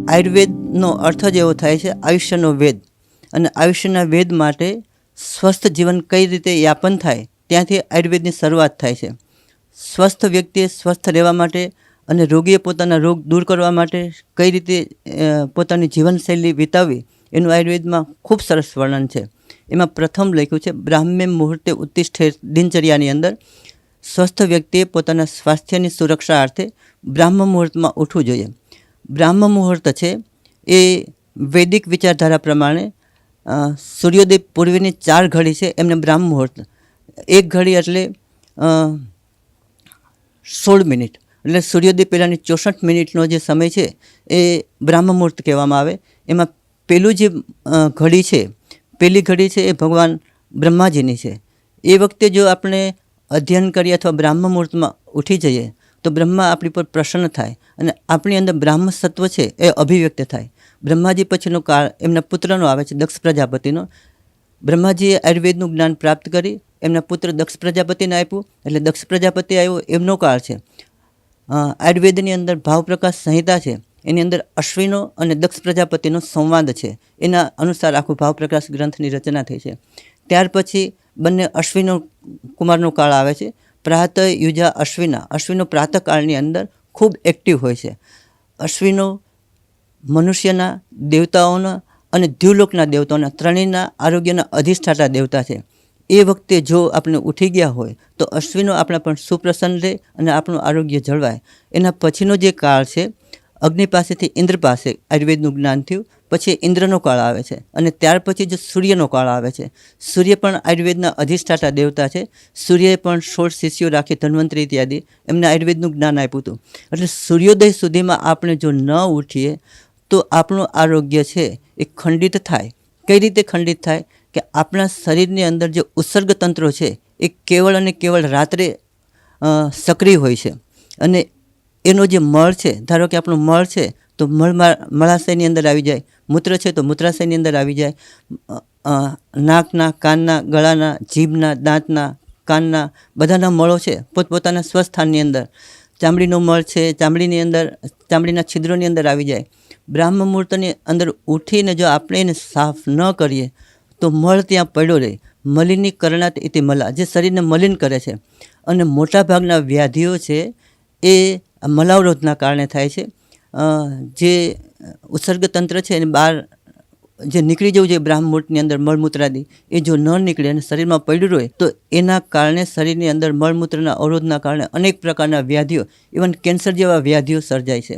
આયુર્વેદનો અર્થ જ એવો થાય છે આયુષ્યનો વેદ, અને આયુષ્યના વેદ માટે સ્વસ્થ જીવન કઈ રીતે યાપન થાય ત્યાંથી આયુર્વેદની શરૂઆત થાય છે. સ્વસ્થ વ્યક્તિએ સ્વસ્થ રહેવા માટે અને રોગીએ પોતાના રોગ દૂર કરવા માટે કઈ રીતે પોતાની જીવનશૈલી વિતાવવી એનું આયુર્વેદમાં ખૂબ સરસ વર્ણન છે. એમાં પ્રથમ લખ્યું છે બ્રાહ્મે મુહૂર્તે ઉત્તિષ્ઠે દિનચર્યાની અંદર સ્વસ્થ વ્યક્તિએ પોતાના સ્વાસ્થ્યની સુરક્ષા અર્થે બ્રાહ્મ મુહૂર્તમાં ઉઠવું જોઈએ. બ્રાહ્મ મુહૂર્ત છે એ વૈદિક વિચારધારા પ્રમાણે સૂર્યોદય પૂર્વેની 4 ઘડી છે એમને બ્રાહ્મ મુહૂર્ત. 1 ઘડી એટલે 16 મિનિટ, એટલે સૂર્યોદય પહેલાંની 64 મિનિટનો જે સમય છે એ બ્રાહ્મ મુહૂર્ત કહેવામાં આવે. એમાં પહેલું જે ઘડી છે, પહેલી ઘડી છે એ ભગવાન બ્રહ્માજીની છે. એ વખતે જો આપણે અધ્યયન કરીએ અથવા બ્રાહ્મ મુહૂર્તમાં ઉઠી જઈએ તો બ્રહ્મા આપણી પર પ્રસન્ન થાય અને આપણી અંદર બ્રાહ્મ સત્વ છે એ અભિવ્યક્ત થાય. બ્રહ્માજી પછીનો કાળ એમના પુત્રનો આવે છે, દક્ષ પ્રજાપતિનો. બ્રહ્માજીએ આયુર્વેદનું જ્ઞાન પ્રાપ્ત કરી એમના પુત્ર દક્ષ પ્રજાપતિને આપ્યું, એટલે દક્ષ પ્રજાપતિ આવ્યો એમનો કાળ છે. આયુર્વેદની અંદર ભાવપ્રકાશ સંહિતા છે, એની અંદર અશ્વિનો અને દક્ષ પ્રજાપતિનો સંવાદ છે. એના અનુસાર આખું ભાવપ્રકાશ ગ્રંથની રચના થઈ છે. ત્યાર પછી બંને અશ્વિનો કુમારનો કાળ આવે છે. પ્રાતઃ યુજા અશ્વિના, અશ્વિનો પ્રાતઃકાળની અંદર ખૂબ એક્ટિવ હોય છે. અશ્વિનો મનુષ્યના, દેવતાઓના અને દ્યુલોકના દેવતાઓના ત્રણેયના આરોગ્યના અધિષ્ઠાતા દેવતા છે. એ વખતે જો આપણે ઉઠી ગયા હોય તો અશ્વિનો આપણા પણ સુપ્રસન્ન રહે અને આપણું આરોગ્ય જળવાય. એના પછીનો જે કાળ છે અગ્નિ પાસેથી ઇન્દ્ર પાસે આયુર્વેદનું જ્ઞાન થયું, પછી ઇન્દ્રનો કાળ આવે છે અને ત્યાર પછી જો સૂર્યનો કાળ આવે છે. સૂર્ય પણ આયુર્વેદના અધિષ્ઠાતા દેવતા છે. સૂર્યએ પણ 16 શિષ્યો રાખી, ધન્વંતરી ઇત્યાદિ એમને આયુર્વેદનું જ્ઞાન આપ્યું હતું. એટલે સૂર્યોદય સુધીમાં આપણે જો ન ઉઠીએ તો આપણું આરોગ્ય છે એ ખંડિત થાય. કઈ રીતે ખંડિત થાય કે આપણા શરીરની અંદર જે ઉત્સર્ગ તંત્રો છે એ કેવળ અને કેવળ રાત્રે સક્રિય હોય છે, અને એનો જે મળ છે, ધારો કે આપણું મળ છે તો મળાશયની અંદર આવી જાય, મૂત્ર છે તો મૂત્રાશયની અંદર આવી જાય, નાકના, કાનના, ગળાના, જીભના, દાંતના, કાનના બધાના મળો છે પોતપોતાના સ્વસ્થાનની અંદર. ચામડીનો મળ છે ચામડીની અંદર, ચામડીના છિદ્રોની અંદર આવી જાય. બ્રાહ્મ મુહૂર્તની અંદર ઉઠીને જો આપણે એને સાફ ન કરીએ તો મળ ત્યાં પડ્યો રહે. મલિનીકરણાત ઇતિ મલા, જે શરીરને મલિન કરે છે. અને મોટાભાગના વ્યાધિઓ છે એ મલાવરોધના કારણે થાય છે. જે ઉત્સર્ગ તંત્ર છે એની બહાર જે નીકળી જવું જોઈએ બ્રાહ્મ મુહૂર્તની અંદર મળમૂત્રાદિ, એ જો ન નીકળે અને શરીરમાં પડ્યું રહે તો એના કારણે શરીરની અંદર મળમૂત્રના અવરોધના કારણે અનેક પ્રકારના વ્યાધિઓ, ઇવન કેન્સર જેવા વ્યાધિઓ સર્જાય છે.